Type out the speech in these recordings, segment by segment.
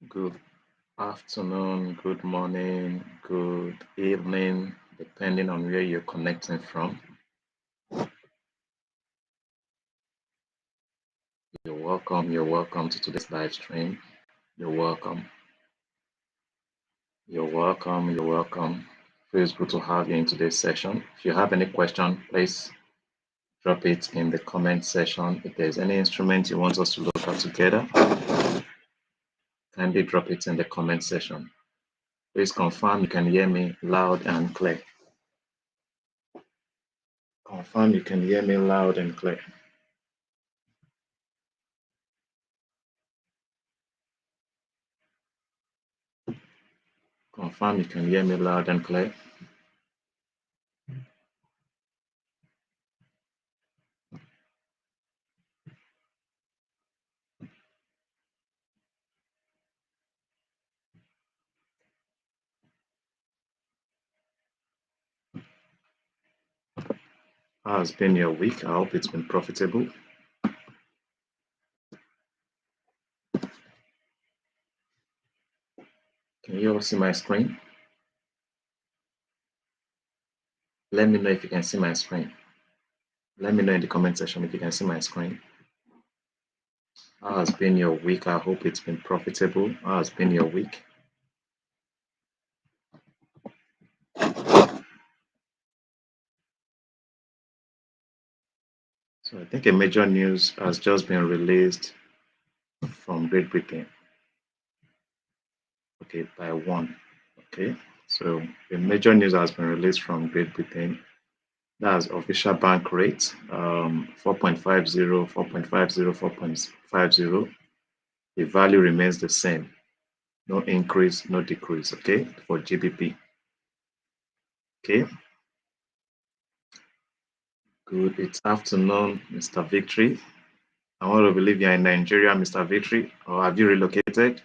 Good afternoon, good morning, good evening, depending on where you're connecting from. You're welcome to today's live stream. You're welcome. You're welcome. Feels good to have you in today's session. If you have any question, please drop it in the comment section. If there's any instrument you want us to look at together, kindly drop it in the comment section. Please confirm you can hear me loud and clear. Confirm you can hear me loud and clear. Confirm you can hear me loud and clear. How has been your week? I hope it's been profitable. Can you all see my screen? Let me know if you can see my screen. Let me know in the comment section if you can see my screen. How has been your week? I hope it's been profitable. How has been your week? So I think a major news has just been released from Great Britain. Okay, by one. Okay, so the major news has been released from Great Britain. That's official bank rate, 4.50, 4.50, 4.50. The value remains the same. No increase, no decrease, okay, for GBP. Okay, good. It's afternoon, Mr. Victory. I want to believe you're in Nigeria, Mr. Victory, or have you relocated?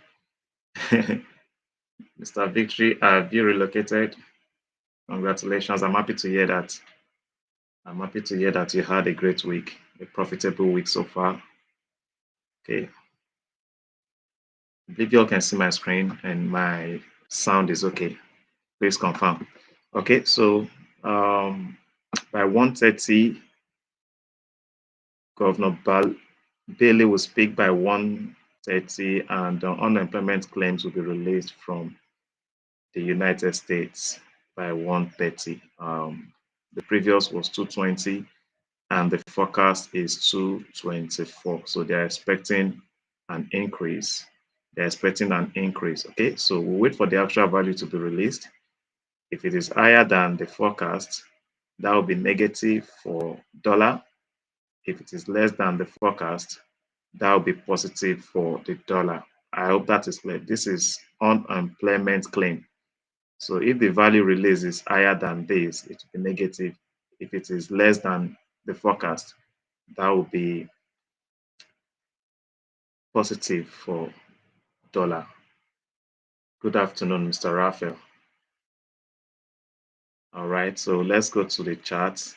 Mr. Victory, have you relocated? Congratulations. I'm happy to hear that. I'm happy to hear that you had a great week, a profitable week so far. Okay. I believe you all can see my screen and my sound is okay. Please confirm. Okay, so by 1:30, Governor Bailey will speak by 1:30, and unemployment claims will be released from the United States by 1:30. The previous was 2:20, and the forecast is 2:24. So they're expecting an increase. They're expecting an increase. Okay, so we'll wait for the actual value to be released. If it is higher than the forecast, that will be negative for dollar. If it is less than the forecast, that will be positive for the dollar. I hope that is clear. This is unemployment claim. So if the value released is higher than this, it will be negative. If it is less than the forecast, that will be positive for dollar. Good afternoon, Mr. Raphael. All right, so let's go to the charts.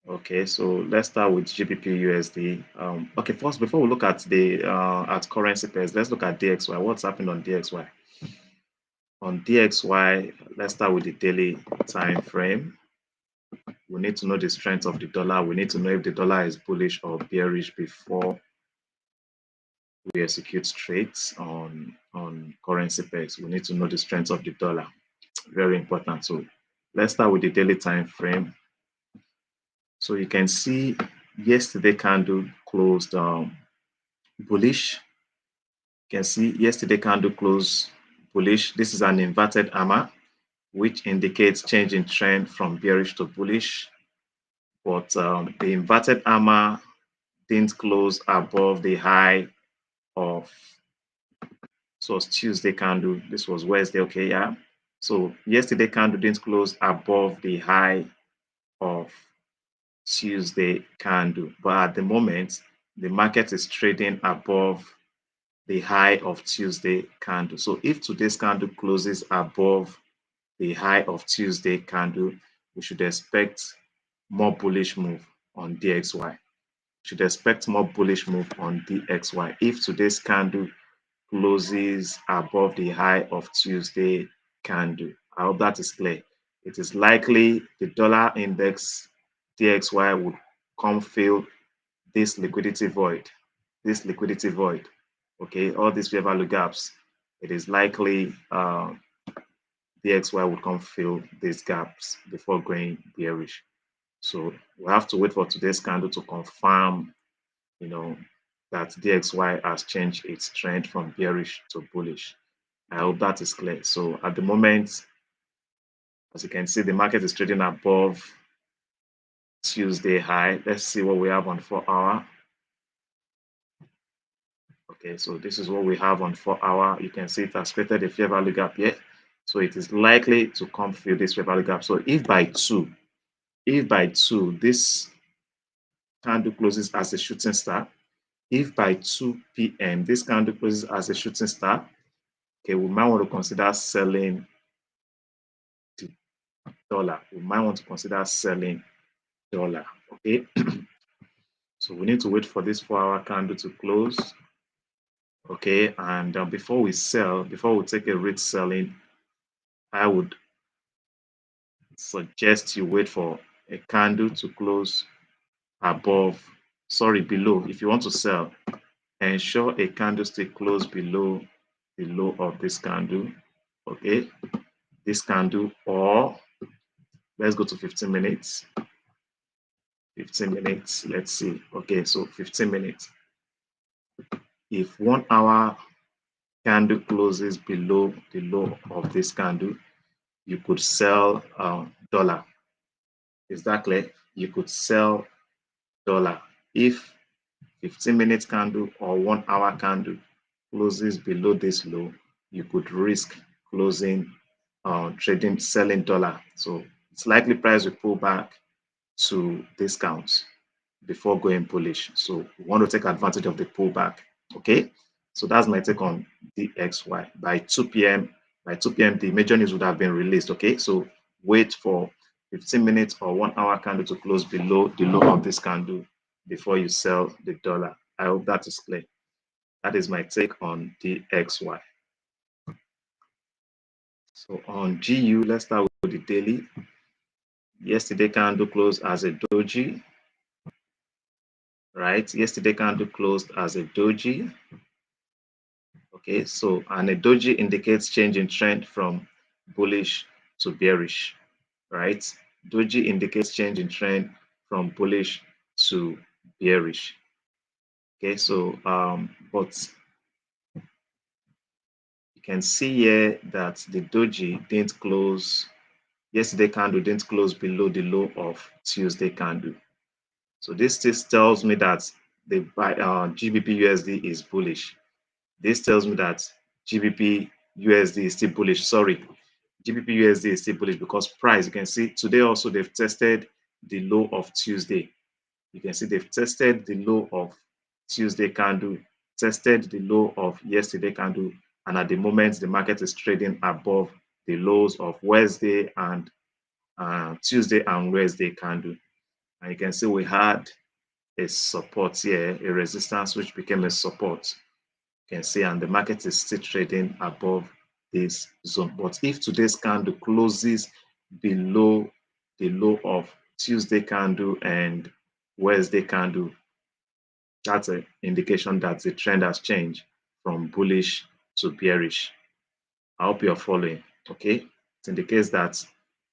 Okay, so let's start with GBP USD. Okay, first, before we look at the at currency pairs, let's look at DXY. What's happening on DXY? On DXY, let's start with the daily time frame. We need to know the strength of the dollar. We need to know if the dollar is bullish or bearish before we execute trades on currency pairs. We need to know the strength of the dollar. Very important. So let's start with the daily time frame. So you can see yesterday candle closed bullish. You can see yesterday candle closed bullish. This is an inverted hammer, which indicates change in trend from bearish to bullish. But the inverted hammer didn't close above the high of, so it's Tuesday candle. This was Wednesday, okay, yeah. So yesterday candle didn't close above the high of Tuesday candle, but at the moment the market is trading above the high of Tuesday candle. So if today's candle closes above the high of Tuesday candle, we should expect more bullish move on DXY. should expect more bullish move on DXY if today's candle closes above the high of Tuesday candle. I hope that is clear. It is likely the dollar index DXY would come fill this liquidity void. This liquidity void. Okay, all these fair value gaps. It is likely DXY would come fill these gaps before going bearish. So we have to wait for today's candle to confirm, that DXY has changed its trend from bearish to bullish. I hope that is clear. So at the moment, as you can see, the market is trading above Tuesday high. Let's see what we have on 4-hour. Okay, so this is what we have on 4-hour. You can see it has created a fair value gap here. So it is likely to come fill this fair value gap. So if by 2, this candle closes as a shooting star, if by 2 p.m. this candle closes as a shooting star, okay, we might want to consider selling the dollar. We might want to consider selling dollar. Okay, so we need to wait for this 4-hour candle to close. Okay, and before we take a rate selling, I would suggest you wait for a candle to close below. If you want to sell, ensure a candlestick close below the low of this candle. Okay, this candle, or let's go to 15 minutes. 15 minutes, let's see. Okay, so 15 minutes. If 1-hour candle closes below the low of this candle, you could sell dollar. Is that clear? You could sell dollar. If 15-minute candle or 1-hour candle closes below this low, you could risk closing selling dollar. So it's likely price will pull back to discounts before going bullish. So we want to take advantage of the pullback. Okay, so that's my take on DXY. By 2 p.m. the major news would have been released. Okay, so wait for 15 minutes or 1-hour candle to close below the low of this candle before you sell the dollar. I hope that is clear. That is my take on DXY. So on GU, let's start with the daily. Yesterday candle closed as a doji. Right, yesterday candle closed as a doji. Okay, so and a doji indicates change in trend from bullish to bearish, right? Doji indicates change in trend from bullish to bearish. Okay, so but you can see here that the doji didn't close, yesterday candle didn't close below the low of Tuesday candle. So this tells me that the GBP USD is bullish. This tells me that GBP USD is still bullish. Sorry, GBP USD is still bullish because price, you can see today also they've tested the low of Tuesday. You can see they've tested the low of Tuesday candle, tested the low of yesterday candle, and at the moment the market is trading above the lows of Wednesday and Tuesday and Wednesday candle. And you can see we had a support here, a resistance which became a support. You can see, and the market is still trading above this zone. But if today's candle closes below the low of Tuesday candle and Wednesday candle, that's an indication that the trend has changed from bullish to bearish. I hope you're following. Okay, it indicates that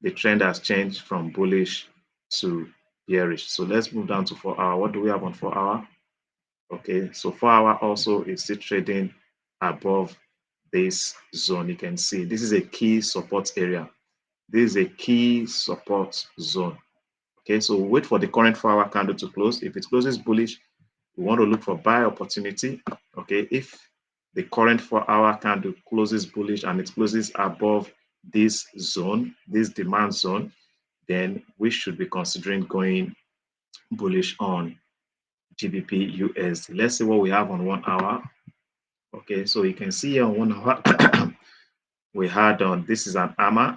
the trend has changed from bullish to bearish. So let's move down to 4-hour. What do we have on 4-hour? Okay, so 4-hour also is still trading above this zone. You can see this is a key support area. This is a key support zone. Okay, so we'll wait for the current 4-hour candle to close. If it closes bullish, we want to look for buy opportunity. Okay, if the current 4-hour candle closes bullish and it closes above this zone, this demand zone, then we should be considering going bullish on GBP USD. Let's see what we have on 1-hour. Okay, so you can see here on 1-hour, we had on this is an hammer.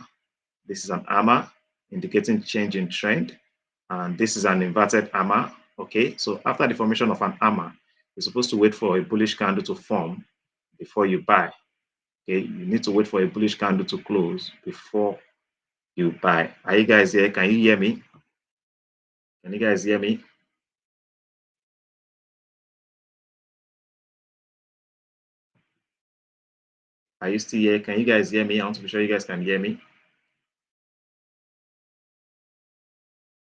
This is an hammer indicating change in trend, and this is an inverted hammer. Okay, so after the formation of an hammer, you're supposed to wait for a bullish candle to form before you buy. Okay, you need to wait for a bullish candle to close before you buy. Are you guys here? Can you hear me? Can you guys hear me? Are you still here? Can you guys hear me? I want to be sure you guys can hear me.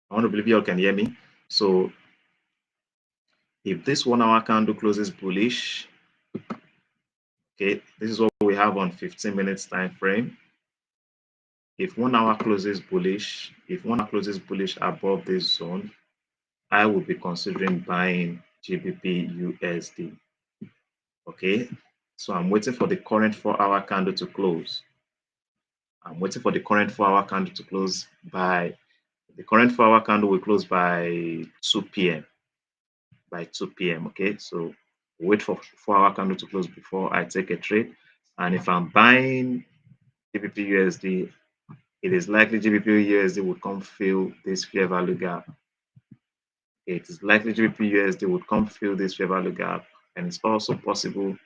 I want to believe you all can hear me. So if this 1 hour candle closes bullish, okay, this is what we have on 15 minutes time frame. If 1 hour closes bullish, if 1 hour closes bullish above this zone, I will be considering buying GBP USD. Okay, so I'm waiting for the current 4-hour candle to close. I'm waiting for the current 4-hour candle to close by the current 4-hour candle will close by 2 p.m. By 2 p.m. Okay, so wait for 4-hour candle to close before I take a trade. And if I'm buying GBP USD, it is likely GBP USD would come fill this fair value gap. It is likely GBP USD would come fill this fair value gap, and it's also possible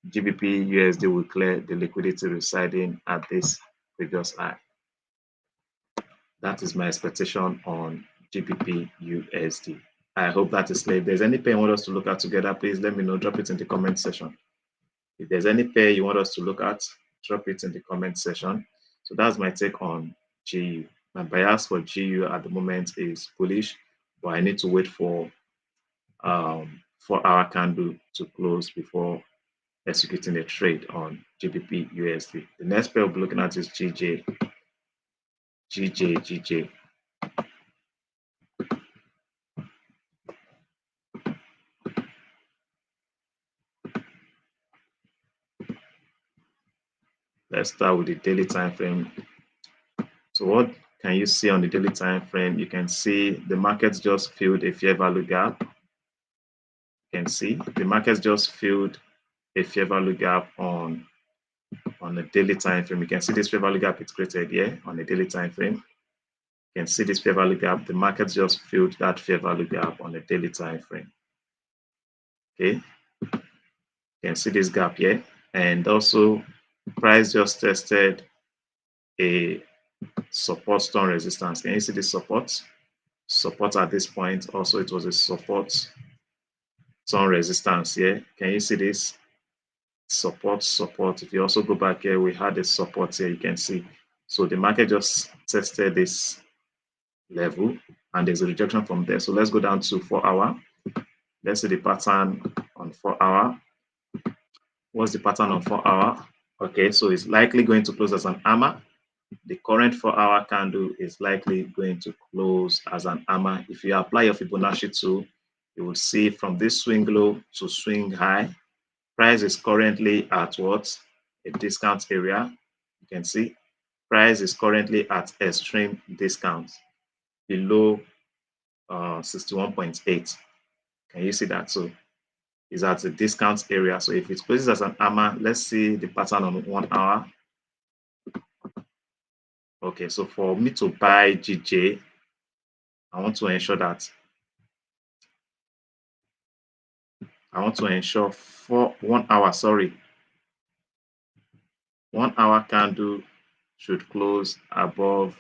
GBP USD will clear the liquidity residing at this previous high. That is my expectation on GBP USD. I hope that is clear. If there's any pair you want us to look at together, please let me know. Drop it in the comment section. If there's any pair you want us to look at, drop it in the comment section. So that's my take on GU. My bias for GU at the moment is bullish, but I need to wait for 4-hour candle to close before executing a trade on GBP USD. The next pair we'll be looking at is GJ. Let's start with the daily time frame. So what can you see on the daily time frame? You can see the markets just filled a fair value gap. You can see the markets just filled a fair value gap on the daily time frame. You can see this fair value gap it's created here on the daily time frame. You can see this fair value gap. The markets just filled that fair value gap on the daily time frame. Okay, you can see this gap here, and also price just tested a support zone resistance. Can you see this support? Support at this point. Also, it was a support zone resistance here. Can you see this? Support. If you also go back here, we had a support here, you can see. So the market just tested this level and there's a rejection from there. So let's go down to 4-hour. Let's see the pattern on 4-hour. What's the pattern on 4-hour? Okay, so it's likely going to close as an hammer. The current 4-hour candle is likely going to close as an hammer. If you apply your Fibonacci tool, you will see from this swing low to swing high, price is currently at what? A discount area. You can see price is currently at extreme discount below 61.8. Can you see that? So it's at a discount area. So if it closes as an hammer, let's see the pattern on 1-hour. Okay, so for me to buy GJ, I want to ensure for 1 hour, 1 hour candle should close above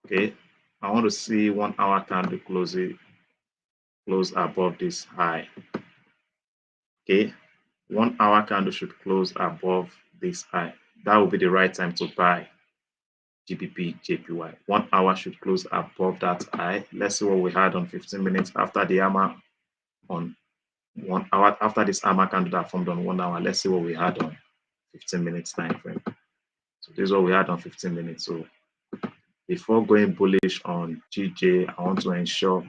okay. I want to see 1 hour candle close above this high. Okay, 1 hour candle should close above this high. That will be the right time to buy GBP JPY. 1 hour should close above that high. Let's see what we had on 15 minutes after the hammer on 1 hour. After this hammer candle that formed on 1 hour, let's see what we had on 15 minutes time frame. So this is what we had on 15 minutes. So before going bullish on GJ, I want to ensure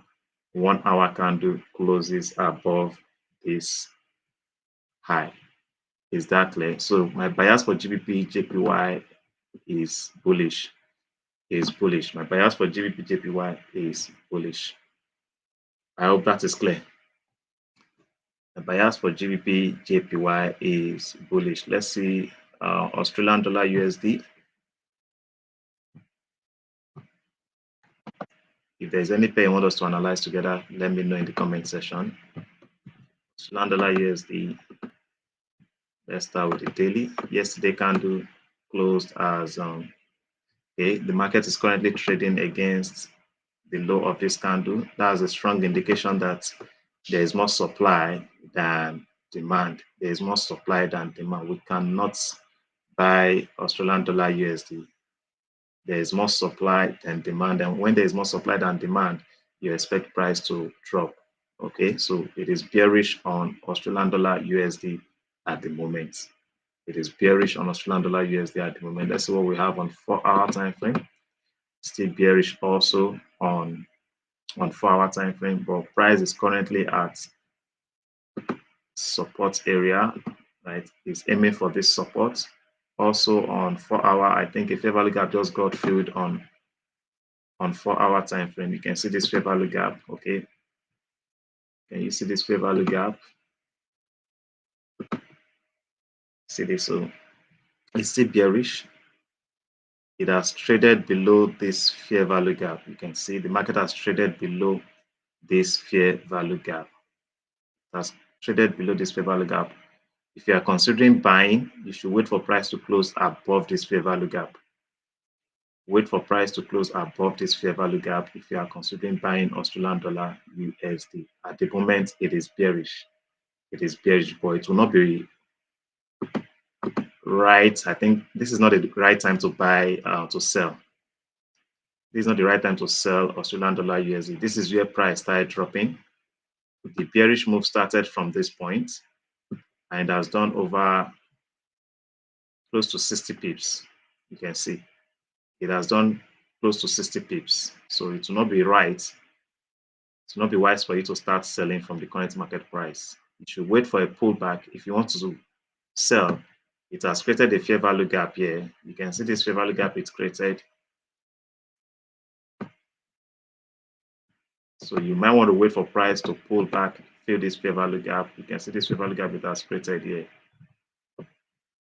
1 hour candle closes above this high. Is that clear? So my bias for GBP JPY is bullish. My bias for GBP JPY is bullish. I hope that is clear. The bias for GBP JPY is bullish. Let's see Australian dollar USD. If there's any pair you want us to analyze together, let me know in the comment section. Australian dollar USD. Let's start with the daily. Yesterday candle closed as okay. The market is currently trading against the low of this candle. That's a strong indication that there is more supply than demand. There is more supply than demand. We cannot buy Australian dollar USD. There is more supply than demand. And when there is more supply than demand, you expect price to drop. Okay, so it is bearish on Australian dollar USD at the moment. It is bearish on Australian dollar USD at the moment. Let's see what we have on 4-hour time frame. Still bearish also on 4-hour time frame, but price is currently at support area, right? It's aiming for this support. Also on 4-hour, I think a fair value gap just got filled on 4-hour time frame. You can see this fair value gap. Okay, can you see this fair value gap? See this? So it's still bearish. It has traded below this fair value gap. You can see the market has traded below this fair value gap. It has traded below this fair value gap. If you are considering buying, you should wait for price to close above this fair value gap. Wait for price to close above this fair value gap if you are considering buying Australian dollar USD. At the moment, it is bearish. It is bearish, but it will not be right. I think this is not the right time to buy, to sell. This is not the right time to sell Australian dollar USD. This is where price started dropping. The bearish move started from this point, and it has done over close to 60 pips. You can see it has done close to 60 pips. So it will not be right. It will not be wise for you to start selling from the current market price. You should wait for a pullback. If you want to sell, it has created a fair value gap here. You can see this fair value gap it's created. So you might want to wait for price to pull back, fill this fair value gap. You can see this fair value gap it has created here.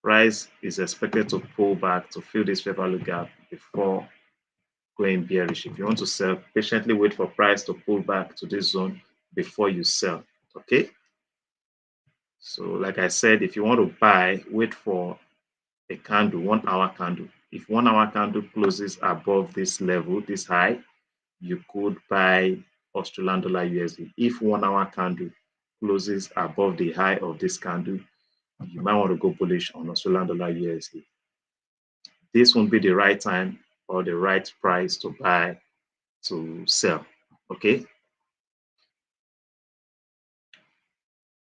Price is expected to pull back to fill this fair value gap before going bearish. If you want to sell, patiently wait for price to pull back to this zone before you sell. Okay. So like I said, if you want to buy, wait for a candle, 1-hour candle. If 1-hour candle closes above this level, this high, you could buy Australian dollar USD. If 1-hour candle closes above the high of this candle, you might want to go bullish on Australian dollar USD. This won't be the right time or the right price to buy, to sell. Okay.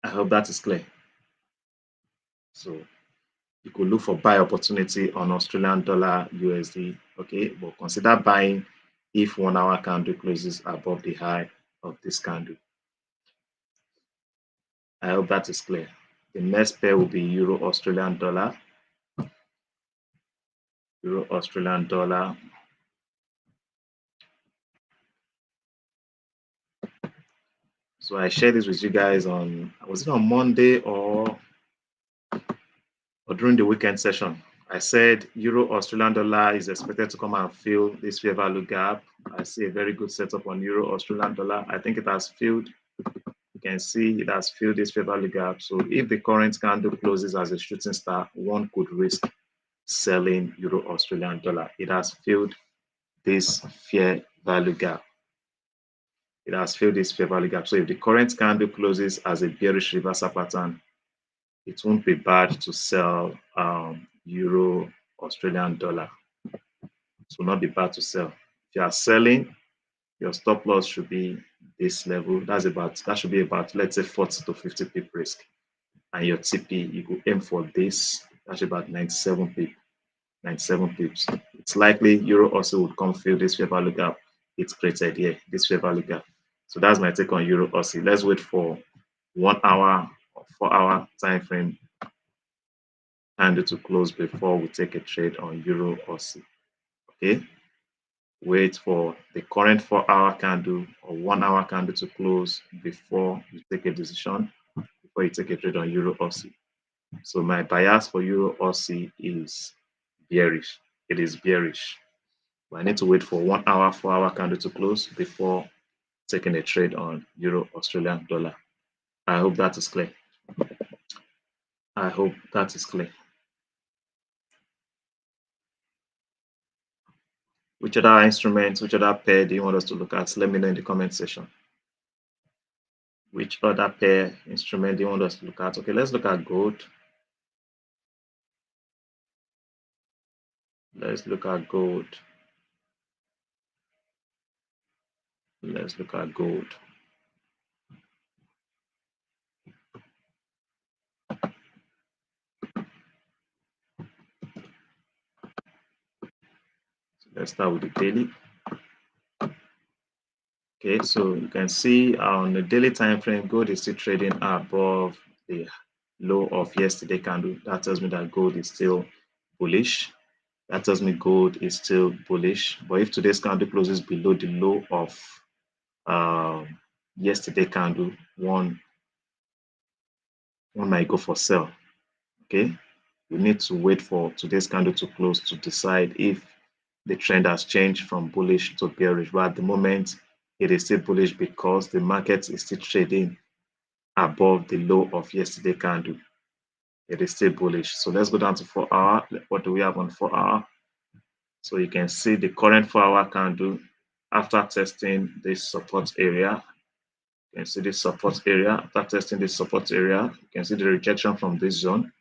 I hope that is clear. So you could look for buy opportunity on Australian dollar USD. Okay, but consider buying if 1-hour candle closes above the high of this candle. I hope that is clear. The next pair will be Euro Australian dollar. Euro Australian dollar. So I shared this with you guys on, was it on Monday or during the weekend session? I said Euro Australian dollar is expected to come and fill this fair value gap. I see a very good setup on Euro Australian dollar. I think it has filled. You can see it has filled this fair value gap. So if the current candle closes as a shooting star, one could risk selling Euro Australian dollar. It has filled this fair value gap. It has filled this fair value gap. So if the current candle closes as a bearish reversal pattern, it won't be bad to sell Euro Australian dollar. It will not be bad to sell. If you are selling, your stop loss should be this level. That should be about, let's say, 40 to 50 pip risk. And your TP, you could aim for this. That's about 97 pip. 97 pips. It's likely Euro also would come fill this fair value gap. It's created here, this fair value gap. So that's my take on Euro Aussie. Let's wait for 1-hour or 4-hour time frame candle to close before we take a trade on Euro Aussie. Okay. Wait for the current 4-hour candle or 1-hour candle to close before you take a decision, before you take a trade on Euro Aussie. So my bias for Euro Aussie is bearish. It is bearish. But I need to wait for 1 hour, 4-hour candle to close before taking a trade on Euro Australian dollar. I hope that is clear. I hope that is clear. Which other instruments, which other pair do you want us to look at? Let me know in the comment section. Which other pair instrument do you want us to look at? Okay, let's look at gold. Let's look at gold. Let's look at gold. Let's start with the daily. Okay, so you can see on the daily time frame, gold is still trading above the low of yesterday candle. That tells me that gold is still bullish. That tells me gold is still bullish. But if today's candle closes below the low of yesterday candle, one might go for sell. Okay, we need to wait for today's candle to close to decide if the trend has changed from bullish to bearish. But at the moment, it is still bullish because the market is still trading above the low of yesterday candle. It is still bullish. So let's go down to 4-hour. What do we have on 4-hour? So you can see the current 4-hour candle after testing this support area. You can see this support area. After testing this support area, you can see the rejection from this zone.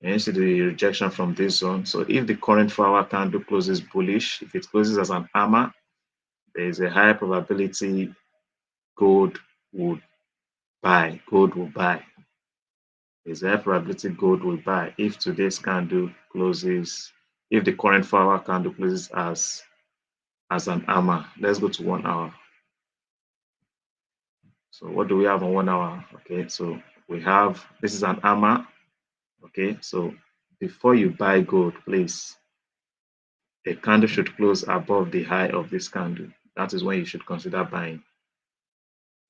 And you see the rejection from this zone. So if the current 4-hour candle closes bullish, if it closes as an hammer, there is a high probability gold would buy. Gold will buy. There's a high probability gold will buy if today's candle closes, if the current 4-hour candle closes as an hammer. Let's go to 1 hour. So what do we have on 1 hour? Okay, so we have, this is an hammer. Okay, so before you buy gold, please, a candle should close above the high of this candle. That is when you should consider buying.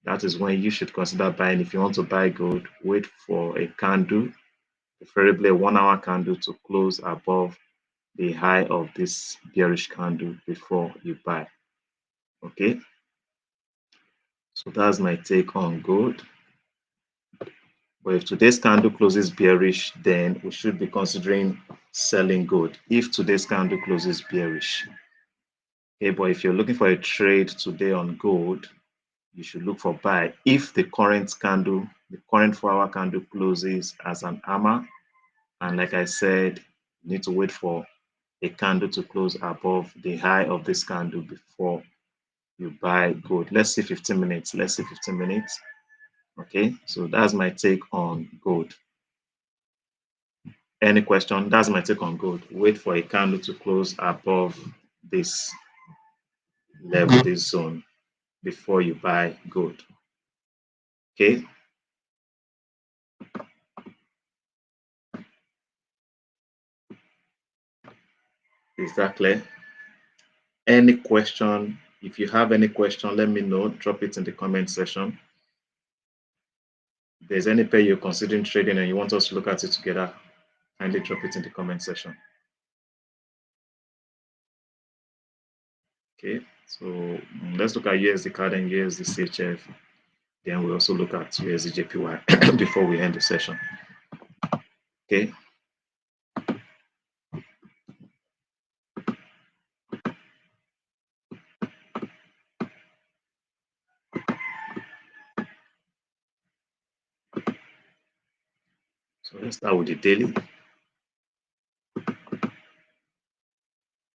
That is when you should consider buying. If you want to buy gold, wait for a candle, preferably a 1-hour candle, to close above the high of this bearish candle before you buy. Okay, so that's my take on gold. But if today's candle closes bearish, then we should be considering selling gold if today's candle closes bearish. Okay, but if you're looking for a trade today on gold, you should look for buy if the current candle, the current 4-hour candle closes as an hammer. And like I said, you need to wait for a candle to close above the high of this candle before you buy gold. Let's see 15 minutes. Let's see 15 minutes. Okay, so that's my take on gold. Any question? That's my take on gold. Wait for a candle to close above this level, this zone, before you buy gold. Okay. Is that clear? Any question? If you have any question, let me know. Drop it in the comment section. If there's any pair you're considering trading and you want us to look at it together, kindly drop it in the comment section. Okay, so let's look at USD CAD and USD CHF. Then we also look at USD JPY before we end the session. Okay. So let's start with the daily.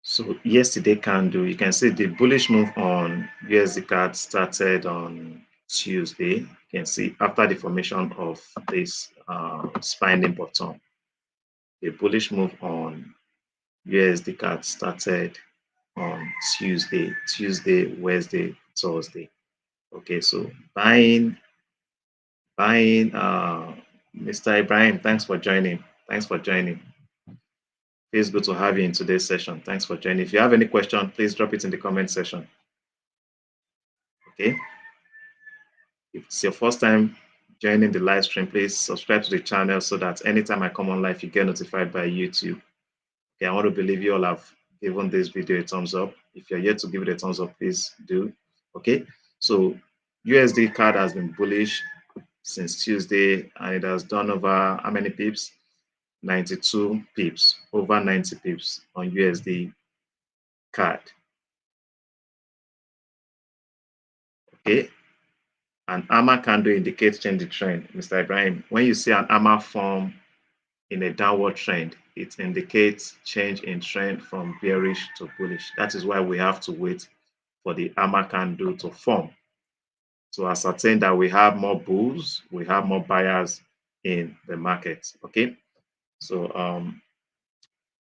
So yesterday candle, you can see the bullish move on USD CAD started on Tuesday. You can see after the formation of this spinning bottom, the bullish move on USD CAD started on Tuesday, Wednesday, Thursday. Okay, so buying, Mr. Ibrahim, thanks for joining. Thanks for joining. It's good to have you in today's session. Thanks for joining. If you have any question, please drop it in the comment section. Okay. If it's your first time joining the live stream, please subscribe to the channel so that anytime I come on live, you get notified by YouTube. Okay, I want to believe you all have given this video a thumbs up. If you're yet to give it a thumbs up, please do. Okay, so USD card has been bullish since Tuesday, and it has done over how many pips? 92 pips, over 90 pips on USD card. Okay, an hammer candle indicates change in trend. Mr. Ibrahim, when you see an hammer form in a downward trend, it indicates change in trend from bearish to bullish. That is why we have to wait for the hammer candle to form to ascertain that we have more bulls, we have more buyers in the market. Okay, so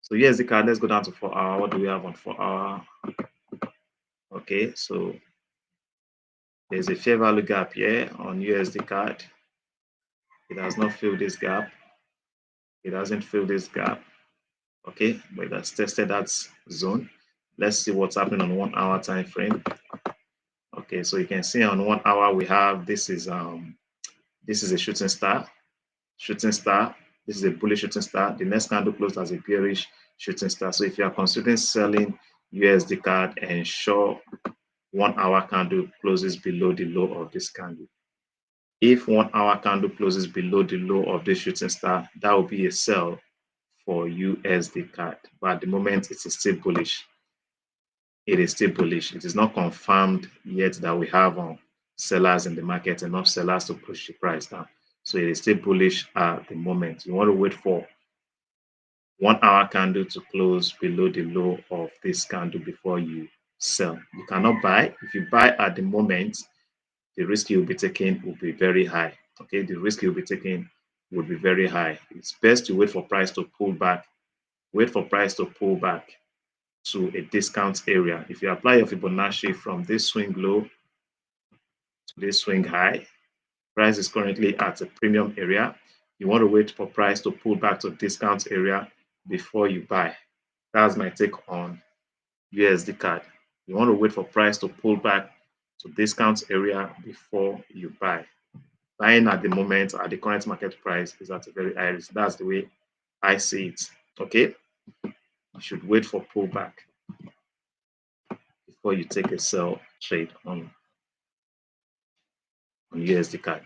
here's the card. Let's go down to 4 hour. What do we have on 4 hour? Okay, so there's a fair value gap here on USD card. It has not filled this gap. It hasn't filled this gap. Okay, but it has tested that zone. Let's see what's happening on 1 hour time frame. Okay, so you can see on 1 hour we have this is a shooting star. Shooting star. This is a bullish shooting star. The next candle closed as a bearish shooting star. So if you are considering selling USD card, ensure 1 hour candle closes below the low of this candle. If 1 hour candle closes below the low of this shooting star, that will be a sell for USD card. But at the moment, it is still bullish. It is still bullish. It is not confirmed yet that we have sellers in the market, enough sellers to push the price down. So it is still bullish at the moment. You want to wait for 1 hour candle to close below the low of this candle before you sell. You cannot buy. If you buy at the moment, the risk you'll be taking will be very high. Okay, the risk you'll be taking will be very high. It's best to wait for price to pull back. Wait for price to pull back to a discount area. If you apply your Fibonacci from this swing low to this swing high, price is currently at a premium area. You want to wait for price to pull back to discount area before you buy. That's my take on USD card. You want to wait for price to pull back to discount area before you buy. Buying at the moment at the current market price is at a very high risk. That's the way I see it. Okay, you should wait for pullback before you take a sell trade on USD card.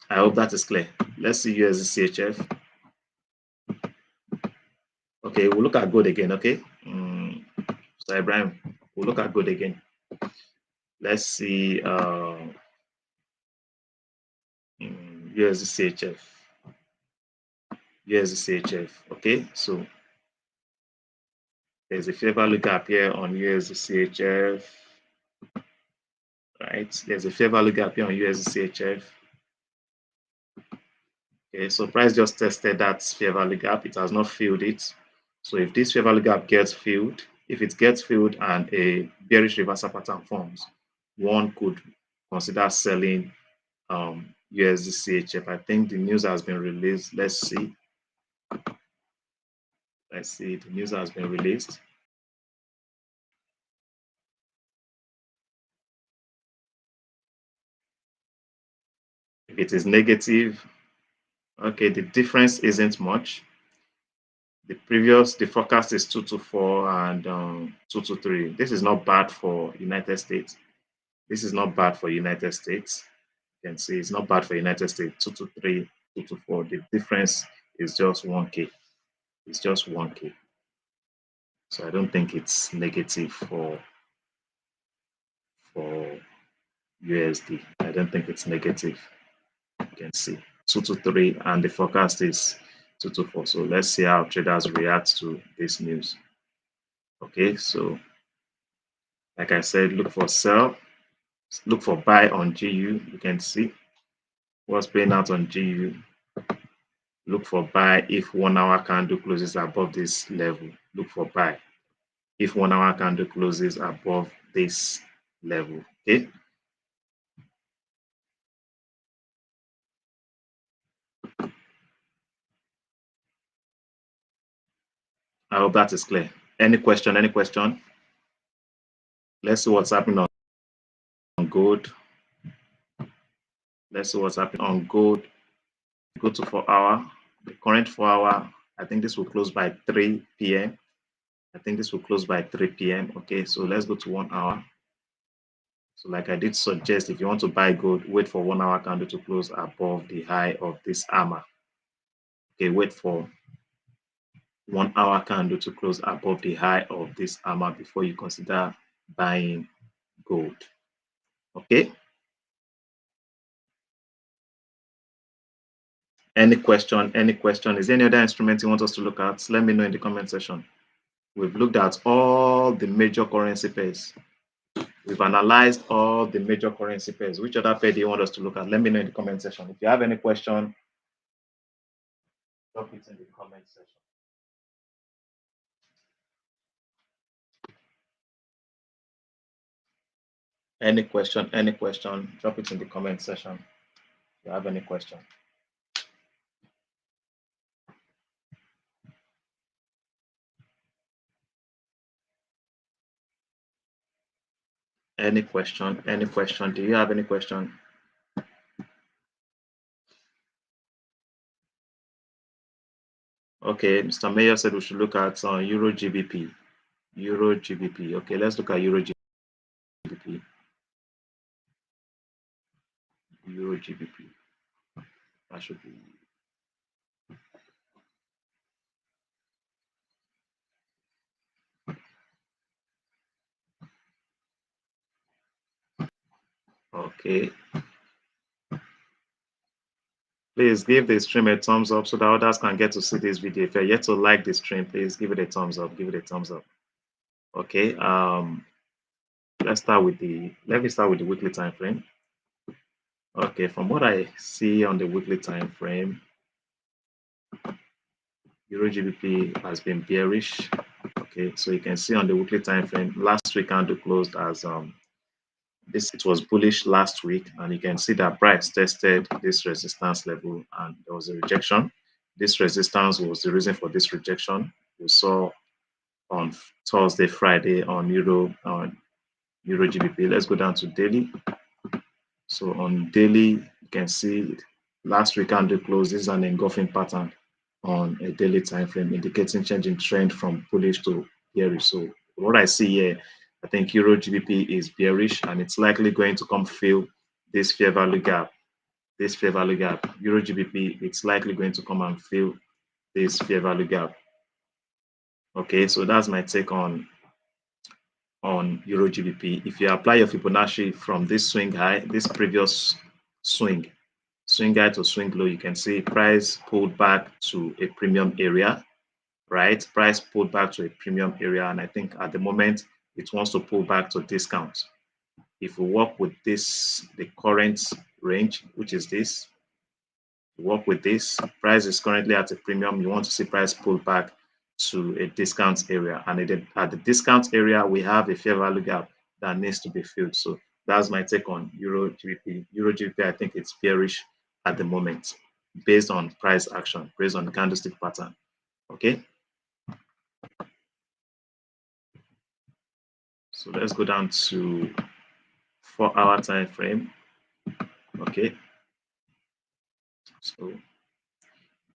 I hope that is clear. Let's see USD CHF. Okay, we'll look at gold again. Okay, so Ibrahim, we'll look at gold again. Let's see USD CHF. USD CHF. Okay, so there's a fair value gap here on USD CHF. Right, there's a fair value gap here on USD CHF. Okay, so price just tested that fair value gap. It has not filled it. So if this fair value gap gets filled, if it gets filled and a bearish reversal pattern forms, one could consider selling USD CHF. I think the news has been released. Let's see. Let's see. The news has been released. If it is negative, okay, the difference isn't much. The forecast is 224 and 223. This is not bad for United States. This is not bad for United States. You can see it's not bad for United States. 223, 224. The difference is just 1K. It's just 1K. So I don't think it's negative for USD. I don't think it's negative. You can see 223 and the forecast is 224. So let's see how traders react to this news. Okay, so like I said, look for sell, look for buy on GU. You can see what's playing out on GU. Look for buy if 1 hour candle closes above this level. Look for buy if 1 hour candle closes above this level. Okay. I hope that is clear. Any question? Any question? Let's see what's happening on gold. Let's see what's happening on gold. Go to 4 hour. The current 4 hour, I think this will close by 3 p.m. I think this will close by 3 p.m. Okay, so let's go to 1 hour. So like I did suggest, if you want to buy gold, wait for 1 hour candle to close above the high of this hammer. Okay, wait for 1 hour candle to close above the high of this hammer before you consider buying gold. Okay. Any question? Any question? Is there any other instrument you want us to look at? Let me know in the comment section. We've looked at all the major currency pairs. We've analyzed all the major currency pairs. Which other pair do you want us to look at? Let me know in the comment section. If you have any question, drop it in the comment section. Any question, drop it in the comment section. If you have any question. Any question? Any question? Do you have any question? Okay, Mr. Mayor said we should look at Euro GBP. Euro GBP. Okay, let's look at Euro GBP. Euro GBP. That should be. Okay. Please give the stream a thumbs up so that others can get to see this video. If you're yet to like the stream, please give it a thumbs up. Give it a thumbs up. Okay. Let me start with the weekly time frame. Okay, from what I see on the weekly time frame, Euro GBP has been bearish. Okay, so you can see on the weekly time frame, last week candle closed as it was bullish last week, and you can see that price tested this resistance level and there was a rejection. This resistance was the reason for this rejection. We saw on Thursday, Friday on Euro GBP. Let's go down to daily. So on daily, you can see last week candle closed. This is an engulfing pattern on a daily time frame, indicating changing trend from bullish to bearish. So what I see here, I think Euro GBP is bearish, and it's likely going to come fill this fair value gap. This fair value gap, Euro GBP, it's likely going to come and fill this fair value gap. Okay, so that's my take on Euro GBP. If you apply your Fibonacci from this swing high, this previous swing high to swing low, you can see price pulled back to a premium area, right? Price pulled back to a premium area, and I think at the moment it wants to pull back to discount. If we work with this, the current range, which is this, work with this, price is currently at a premium. You want to see price pull back to a discount area, and at the discount area we have a fair value gap that needs to be filled. So that's my take on Euro GBP. Euro GBP, I think it's bearish at the moment based on price action, based on the candlestick pattern. Okay, so let's go down to 4-hour time frame. Okay, so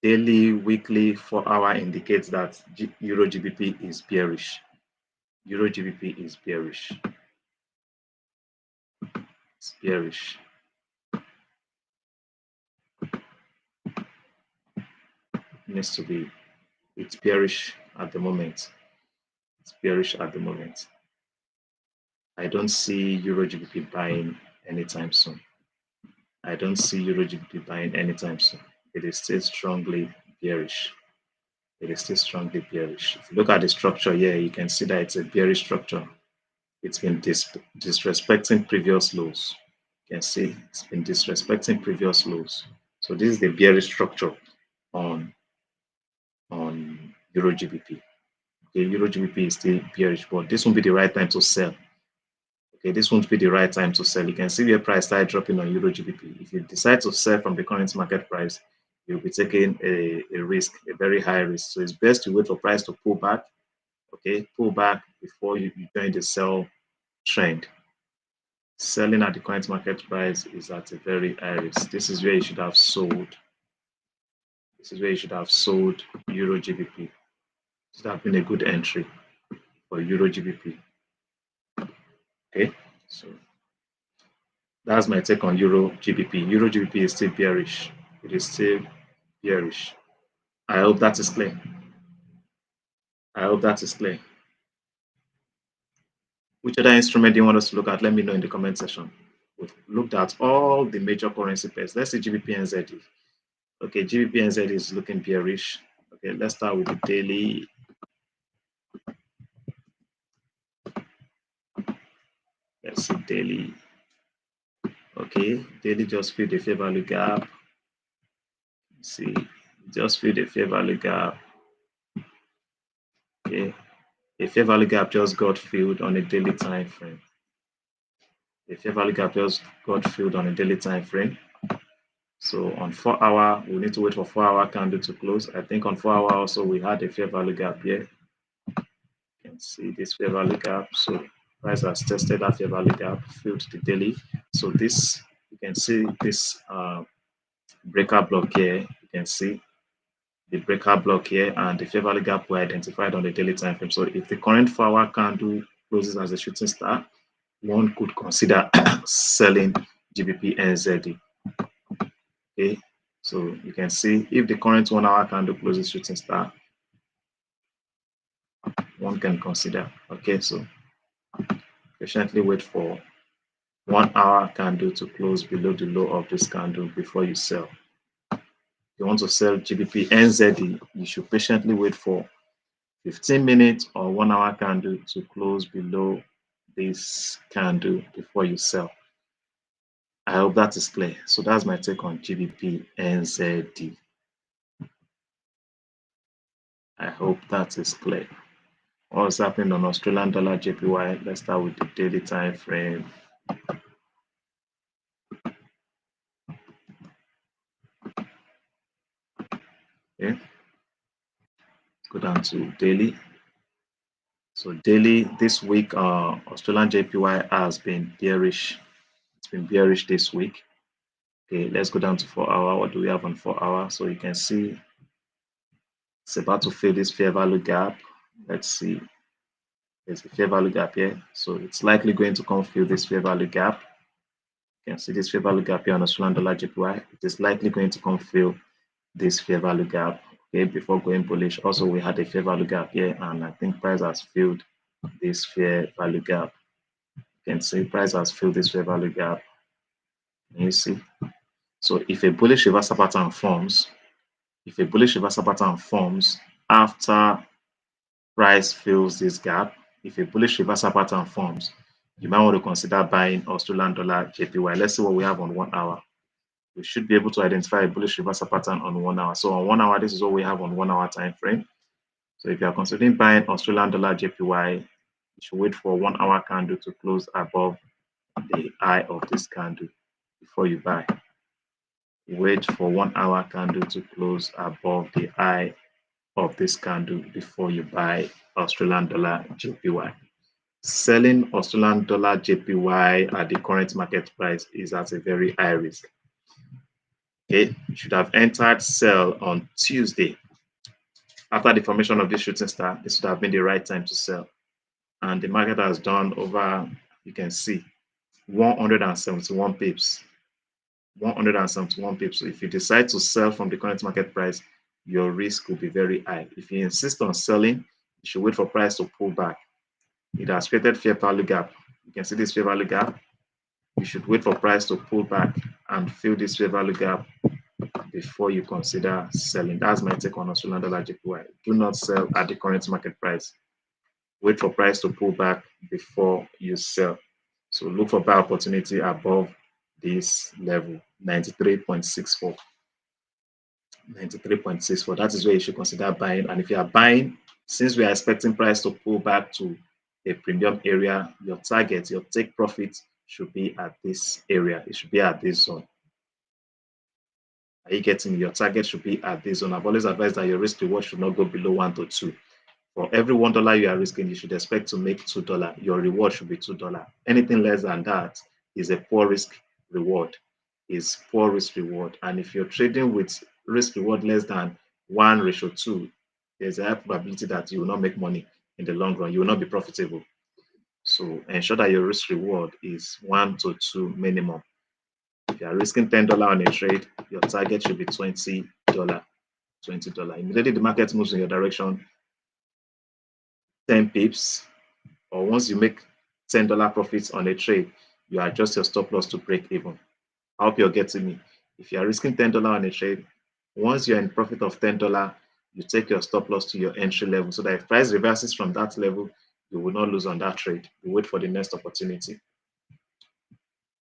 daily, weekly, 4-hour indicates that Euro GBP is bearish. Euro GBP is bearish. It's bearish. Needs to be. It's bearish at the moment. It's bearish at the moment. I don't see Euro GBP buying anytime soon. I don't see Euro GBP buying anytime soon. It is still strongly bearish. It is still strongly bearish. If you look at the structure here, you can see that it's a bearish structure. It's been disrespecting previous lows. You can see it's been disrespecting previous lows. So this is the bearish structure on Euro GBP. Okay, Euro GBP is still bearish, but this won't be the right time to sell. Okay, this won't be the right time to sell. You can see where price started dropping on Euro GBP. If you decide to sell from the current market price, you'll be taking a risk, a very high risk. So it's best to wait for price to pull back. Okay, pull back before you join the sell trend. Selling at the current market price is at a very high risk. This is where you should have sold. This is where you should have sold Euro GBP. This would have been a good entry. for Euro GBP. Okay, so that's my take on Euro GBP. Euro GBP is still bearish. It is still bearish. I hope that is clear. I hope that is clear. Which other instrument do you want us to look at? Let me know in the comment section. We've looked at all the major currency pairs. Let's see GBP and ZD. Okay, GBP and ZD is looking bearish. Okay, let's start with the daily. Let's see daily. Okay, daily just filled the fair value gap. See, just filled the fair value gap. Okay, a fair value gap just got filled on a daily time frame. The fair value gap just got filled on a daily time frame. So on 4 hour, we need to wait for 4 hour candle to close. I think on 4 hour also we had a fair value gap here. You can see this fair value gap. So price has tested that fair value gap, filled the daily. So this, you can see this breaker block here. You can see the breaker block here and the fair value gap were identified on the daily time frame. So if the current 4 hour candle closes as a shooting star, one could consider selling GBP NZD. Okay, so you can see if the current 1 hour candle closes shooting star, one can consider. Okay, so patiently wait for 1 hour candle to close below the low of this candle before you sell. If you want to sell GBP NZD, you should patiently wait for 15 minutes or 1 hour candle to close below this candle before you sell. I hope that is clear. So that's my take on GBP NZD. I hope that is clear. What's happening on Australian dollar JPY? Let's start with the daily time frame. Okay, go down to daily. So daily this week, Australian JPY has been bearish. It's been bearish this week. Okay, let's go down to 4 hour. What do we have on 4 hour? So you can see it's about to fill this fair value gap. Let's see. There's a fair value gap here. So it's likely going to come fill this fair value gap. You can see this fair value gap here on Australian dollar JPY. It is likely going to come fill this fair value gap. Okay, before going bullish. Also, we had a fair value gap here, and I think price has filled this fair value gap. You can see price has filled this fair value gap. Can you see? So if a bullish reversal pattern forms, after price fills this gap, if a bullish reversal pattern forms, you might want to consider buying Australian dollar JPY. Let's see what we have on 1 hour. We should be able to identify a bullish reversal pattern on 1 hour. So on 1 hour, this is what we have on 1 hour time frame. So if you are considering buying Australian dollar JPY, you should wait for 1 hour candle to close above the high of this candle before you buy. Wait for 1 hour candle to close above the high of this candle before you buy Australian dollar JPY. Selling Australian dollar JPY at the current market price is at a very high risk. Okay, you should have entered sell on Tuesday. After the formation of this shooting star, this would have been the right time to sell. And the market has done over, you can see, 171 pips. 171 pips. So if you decide to sell from the current market price, your risk will be very high. If you insist on selling, you should wait for price to pull back. It has created fair value gap. You can see this fair value gap. You should wait for price to pull back and fill this fair value gap before you consider selling. That's my take on Australian dollar JPY. Do not sell at the current market price. Wait for price to pull back before you sell. So look for buy opportunity above this level, 93.64. 93.64. That is where you should consider buying. And if you are buying, since we are expecting price to pull back to a premium area, your target, your take profit should be at this area. It should be at this zone. Are you getting your target should be at this zone? I've always advised that your risk reward should not go below 1 to 2. For every $1 you are risking, you should expect to make $2. Your reward should be $2. Anything less than that is a poor risk reward. Is poor risk reward. And if you're trading with risk reward less than 1:2, there's a high probability that you will not make money. in the long run. You will not be profitable. So ensure that your risk reward is 1 to 2 minimum. If you are risking $10 on a trade, your target should be $20. $20. Immediately the market moves in your direction, 10 pips, or once you make $10 profits on a trade, you adjust your stop loss to break even. I hope you're getting me. If you are risking $10 on a trade, once you're in profit of $10, you take your stop loss to your entry level so that if price reverses from that level, you will not lose on that trade. You wait for the next opportunity.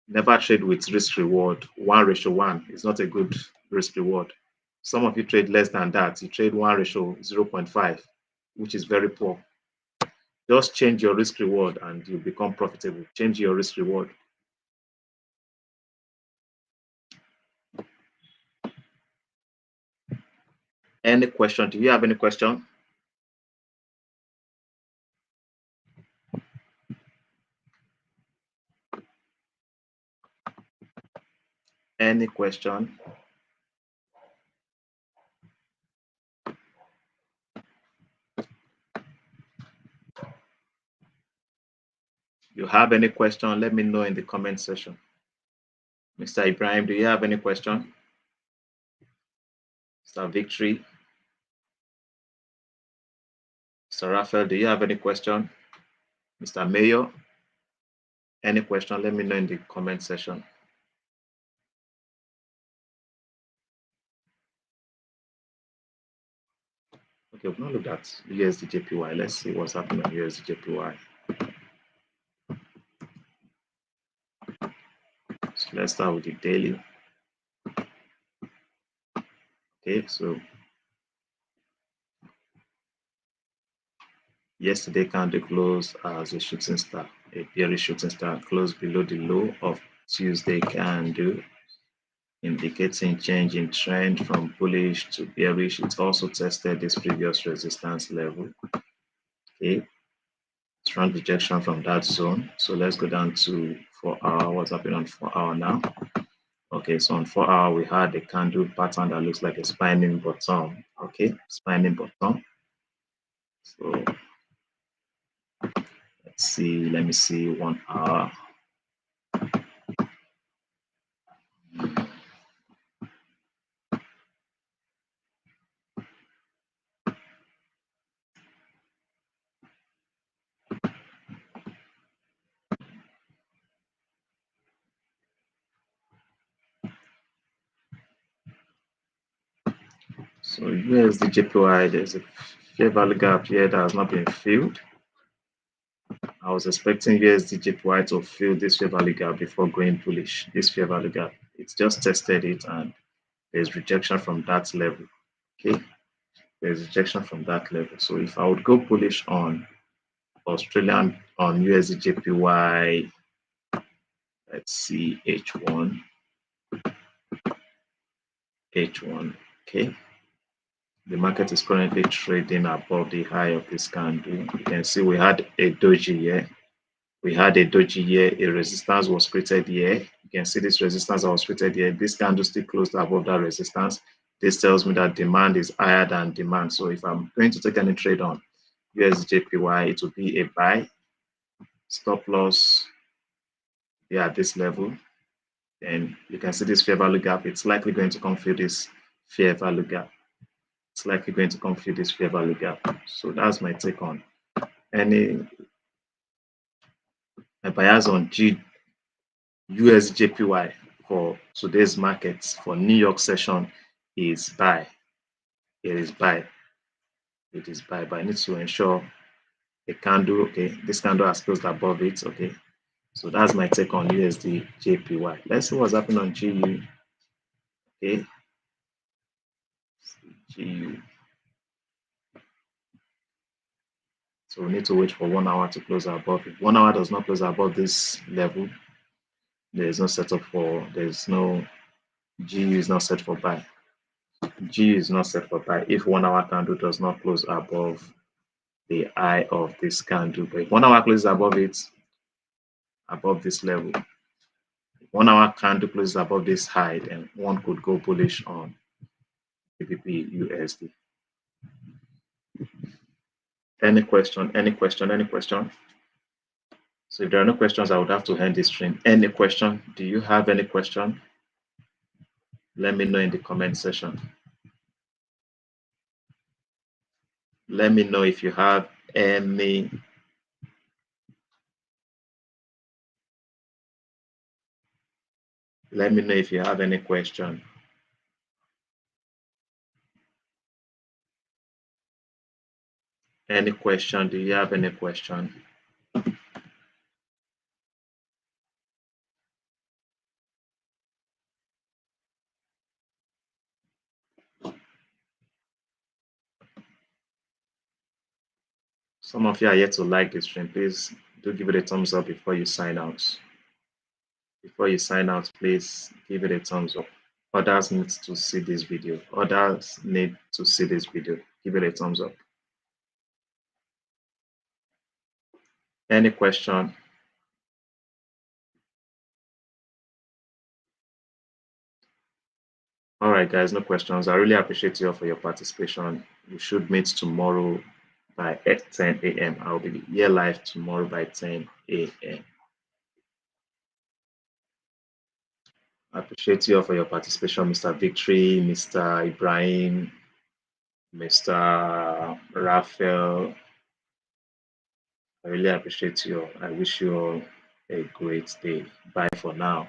Never trade with risk reward. 1:1 is not a good risk reward. Some of you trade less than that. You trade 1:0.5, which is very poor. Just change your risk reward and you become profitable. Change your risk reward. Any question? Do you have any question? Any question? You have any question? Let me know in the comment section. Mr. Ibrahim, do you have any question? Mr. Victory? Mr. Raphael, do you have any question? Mr. Mayor? Any question? Let me know in the comment section. Okay, we've not looked at USDJPY. Let's see what's happening on USDJPY. So let's start with the daily. Okay, so yesterday candle closed as a shooting star, a bearish shooting star, closed below the low of Tuesday candle, indicating change in trend from bullish to bearish. It also tested this previous resistance level. Okay, strong rejection from that zone. So let's go down to 4 hour. What's happening on 4 hour now? Okay, so on 4 hour we had a candle pattern that looks like a spinning bottom. Okay, spinning bottom. So let's see. Let me see 1 hour. So USDJPY, there's a fair value gap here that has not been filled. I was expecting USDJPY to fill this fair value gap before going bullish. This fair value gap, it's just tested it and there's rejection from that level. Okay, there's rejection from that level. So if I would go bullish on Australian, on USDJPY, let's see H1, okay. The market is currently trading above the high of this candle. You can see we had a doji here. We had a doji here. A resistance was created here. You can see this resistance that was created here. This candle still closed above that resistance. This tells me that demand is higher than demand. So if I'm going to take any trade on USDJPY, it will be a buy. Stop loss here at this level. And you can see this fair value gap. It's likely going to come through this fair value gap. It's likely going to come through this fair value gap. So that's my take on any bias on USDJPY for today's markets for New York session is buy. It is buy. It is buy, but I need to ensure a candle. Okay, this candle has closed above it. Okay, so that's my take on USDJPY. Let's see what's happening on GU. Okay, GU. So we need to wait for 1 hour to close above it. 1 hour does not close above this level. There is no setup for, there's no, GU is not set for buy. GU is not set for buy if 1 hour candle does not close above the high of this candle. But if 1 hour closes above it, above this level, if 1 hour candle closes above this high, then one could go bullish on GBP USD. Any question, any question, any question? So if there are no questions, I would have to end this stream. Any question? Do you have any question? Let me know in the comment section. Let me know if you have any. Let me know if you have any question. Any question? Do you have any question? Some of you are yet to like the stream. Please do give it a thumbs up before you sign out. Before you sign out, please give it a thumbs up. Others need to see this video. Others need to see this video. Give it a thumbs up. Any question? All right, guys, no questions. I really appreciate you all for your participation. We should meet tomorrow by 10 a.m. I'll be here live tomorrow by 10 a.m. I appreciate you all for your participation, Mr. Victory, Mr. Ibrahim, Mr. Raphael. I really appreciate you all. I wish you all a great day. Bye for now.